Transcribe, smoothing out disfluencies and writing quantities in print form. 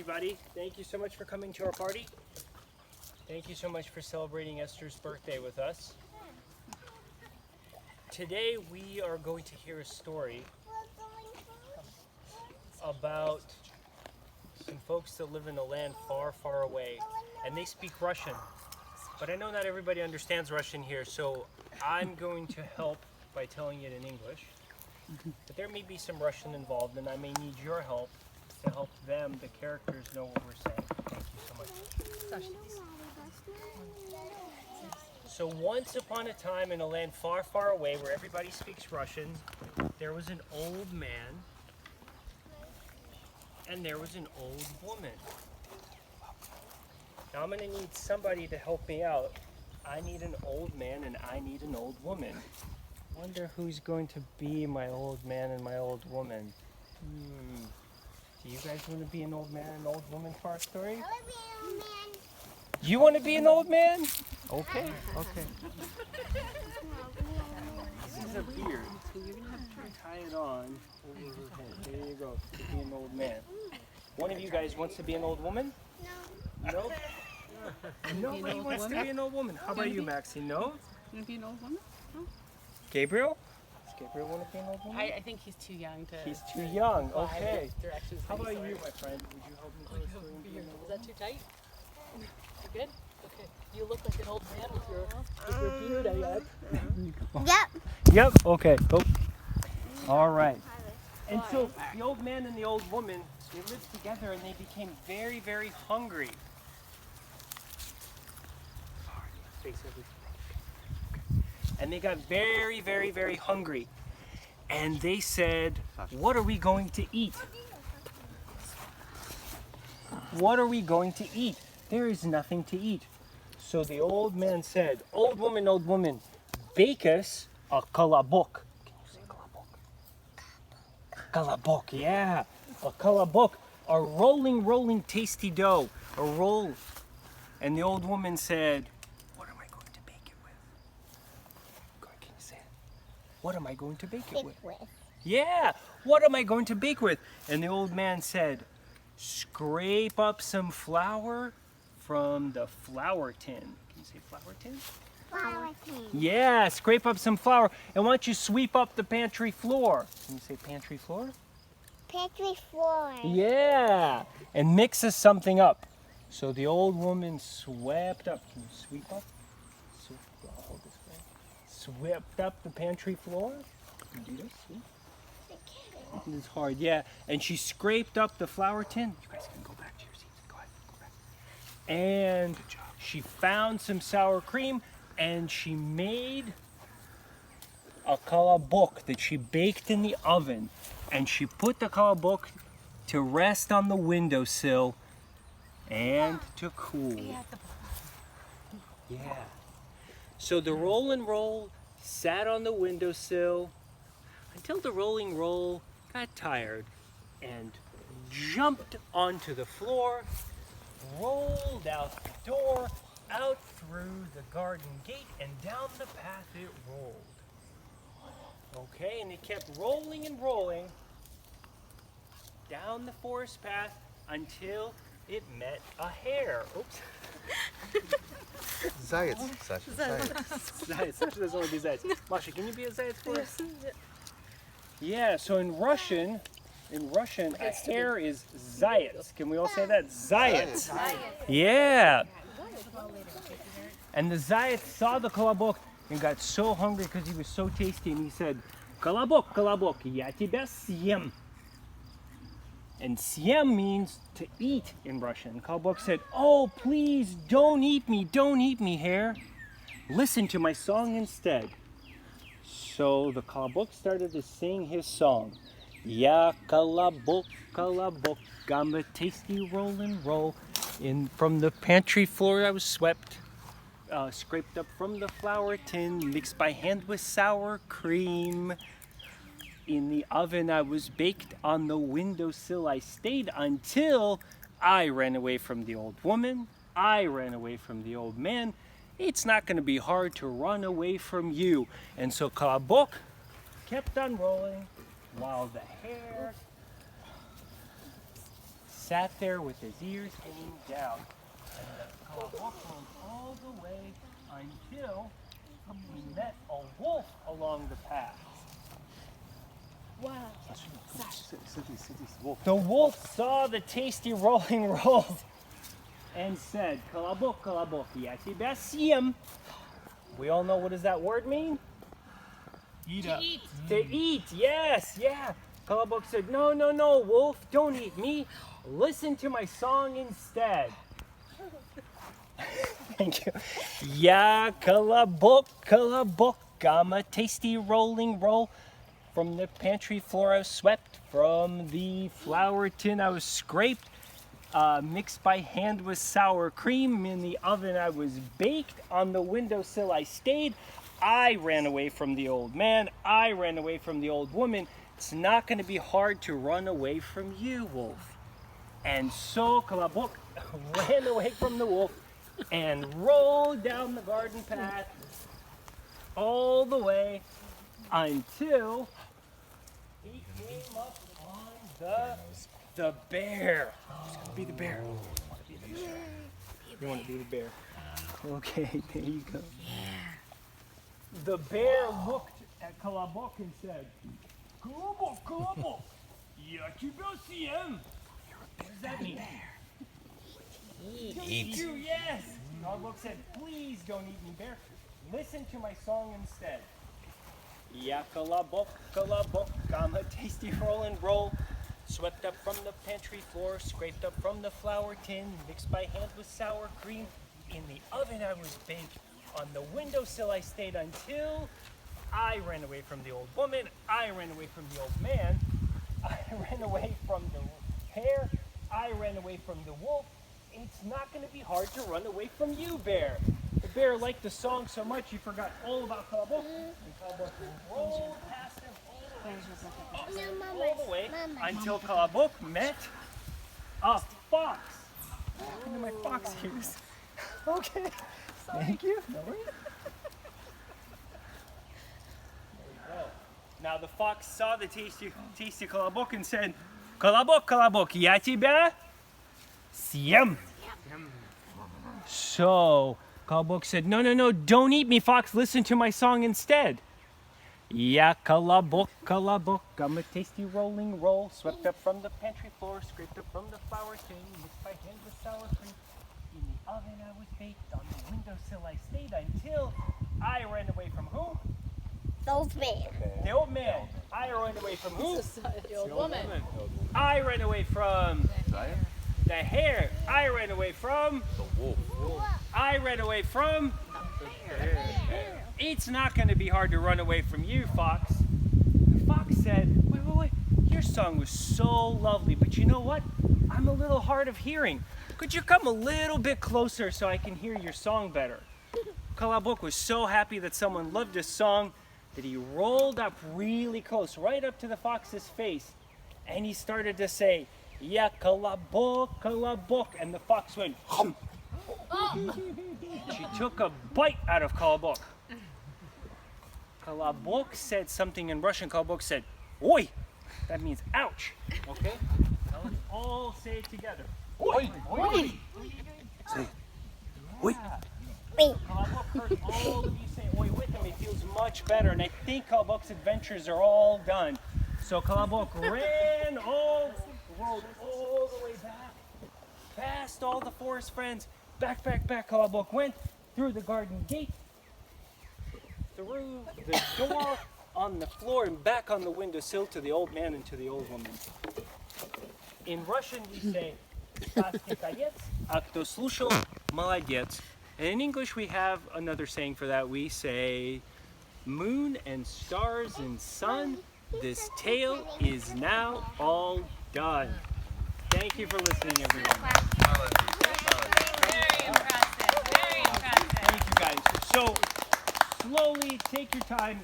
everybody. Thank you so much for coming to our party. Thank you so much for celebrating Esther's birthday with us. Today we are going to hear a story about some folks that live in a land far, far away, and they speak Russian. But I know not everybody understands Russian here, so I'm going to help by telling it in English. But there may be some Russian involved, and I may need your help to help them, the characters, know what we're saying. Thank you so much. So once upon a time in a land far, far away where everybody speaks Russian, there was an old man and there was an old woman. Now I'm going to need somebody to help me out. I need an old man and I need an old woman. Wonder who's going to be my old man and my old woman. Do you guys want to be an old man and an old woman for our story? I want to be an old man. You want to be an old man? Okay, okay. This is a beard. Tie it on over her head. There you go, to be an old man. One of you guys wants to be an old woman? No. No? Nobody wants to be an old woman. How about you, Maxie? No? You want to be an old woman? No. Gabriel? Does Gabriel want to be an old woman? I think he's too young to. He's too young. Okay. Directions. How about you, my friend? Would you help me tell a story? Is that too tight? You good? Okay. You look like an old man with your beard, I guess. Yep. Yep. Okay. Oh. All right. And so the old man and the old woman, they lived together and they became very, very hungry. And they got very, very, very hungry. And they said, what are we going to eat? What are we going to eat? There is nothing to eat. So the old man said, old woman, bake us a kolobok. Can you say kolobok? Kolobok, yeah. A kolobok, a rolling, tasty dough. A roll. And the old woman said, what am I going to bake it with? Go ahead, can you say it? What am I going to bake it with? Yeah, what am I going to bake with? And the old man said, scrape up some flour from the flour tin. Can you say flour tin? Flower tin. Yeah, scrape up some flour. And why don't you sweep up the pantry floor? Can you say pantry floor? Pantry floor. Yeah, and mix us something up. So the old woman swept up. Can you sweep up? Hold this way. Swept up the pantry floor. Can you do this? See? It's hard, yeah. And she scraped up the flour tin. You guys can go back to your seats. Go ahead, go back. And she found some sour cream and she made a kolobok that she baked in the oven. And she put the kolobok to rest on the windowsill and to cool. Yeah. So the roll and roll sat on the windowsill until the rolling roll got tired and jumped onto the floor, rolled out the door, out through the garden gate, and down the path it rolled. Okay, and it kept rolling and rolling down the forest path until it met a hare. Oops. Заяц, Саша, заяц. Заяц. Sasha doesn't want to be zayat. Masha, can you be a zayat for us? Yeah, so in Russian, a hare is zayat. Can we all say that? Zayat. Yeah. And the zayat saw the kolobok and got so hungry because he was so tasty, and he said, "Kolobok, kolobok, я тебя съем." And съем means to eat in Russian. Kolobok said, "Oh, please don't eat me, hare. Listen to my song instead." So the kolobok started to sing his song. Ya kolobok, kolobok, I'm a tasty roll and roll. From the pantry floor I was swept, scraped up from the flour tin, mixed by hand with sour cream. In the oven I was baked, on the windowsill I stayed until I ran away from the old woman, I ran away from the old man. It's not going to be hard to run away from you. And so Kolobok kept on rolling while the hare sat there with his ears hanging down. And the Colobok went all the way until he met a wolf along the path. Wow. The wolf saw the tasty rolling rolls and said, Колобок, Колобок, я тебя съем. We all know, what does that word mean? Eat. To eat, yes, yeah. Colobok said, no, no, no, wolf, don't eat me. Listen to my song instead. Thank you. Yeah, Colobok, Colobok, I'm a tasty rolling roll. From the pantry floor I was swept, from the flour tin I was scraped, mixed by hand with sour cream. In the oven I was baked, on the windowsill I stayed. I ran away from the old man, I ran away from the old woman. It's not going to be hard to run away from you, wolf. And so Colobok ran away from the wolf and rolled down the garden path all the way until he came up on the bear. Who's going to be the bear? You want to be the bear? Okay, there you go. The bear looked at Colobok and said, Colobok, Colobok, я тебя съем. What does that mean? Eat. You, yes. Colobok said, please don't eat me, bear. Listen to my song instead. Yeah, Colobok, Colobok, I'm a tasty roll and roll. Swept up from the pantry floor, scraped up from the flour tin, mixed by hand with sour cream. In the oven I was baked, on the windowsill I stayed until I ran away from the old woman, I ran away from the old man, I ran away from the hare, I ran away from the wolf. It's not going to be hard to run away from you, bear. The bear liked the song so much he forgot all about Colobok. And Colobok rolled past him all the way until Colobok met a fox. Look at my fox ears. Okay, thank you. No worries. Now the fox saw the tasty Colobok and said, Colobok, Colobok, я тебя съем. So Colobok said, no, no, no, don't eat me, fox. Listen to my song instead. Yeah, Colobok, Colobok, I'm a tasty rolling roll. Swept up from the pantry floor, scraped up from the flour tin, mixed by hand with sour cream. In the oven I was baked, on the windowsill I stayed until I ran away from who? Those bears. The old man. I ran away from who? The old woman. I ran away from the hare. I ran away from the wolf. I ran away from the bear. It's not going to be hard to run away from you, fox. The fox said, wait. Your song was so lovely, but you know what? I'm a little hard of hearing. Could you come a little bit closer so I can hear your song better? Colobok was so happy that someone loved his song that he rolled up really close, right up to the fox's face, and he started to say, yeah, Colobok, Colobok, and the fox went, hum. She took a bite out of Colobok. Colobok said something in Russian. Colobok said, oi! That means ouch. Okay? Now let's all say it together. Oi! Oi! Say it. Oi! Colobok heard all of you say oi with him. He feels much better, and I think Colobok's adventures are all done. So Colobok rolled all the way back, past all the forest friends, back. Colobok went through the garden gate, through the door, on the floor, and back on the windowsill to the old man and to the old woman. In Russian we say «Сказки конец, а кто слушал, молодец». And in English we have another saying for that. We say, moon and stars and sun, this tale is now all done. Thank you for listening, everyone. Very impressive. Very impressive. Thank you, guys. So, slowly take your time.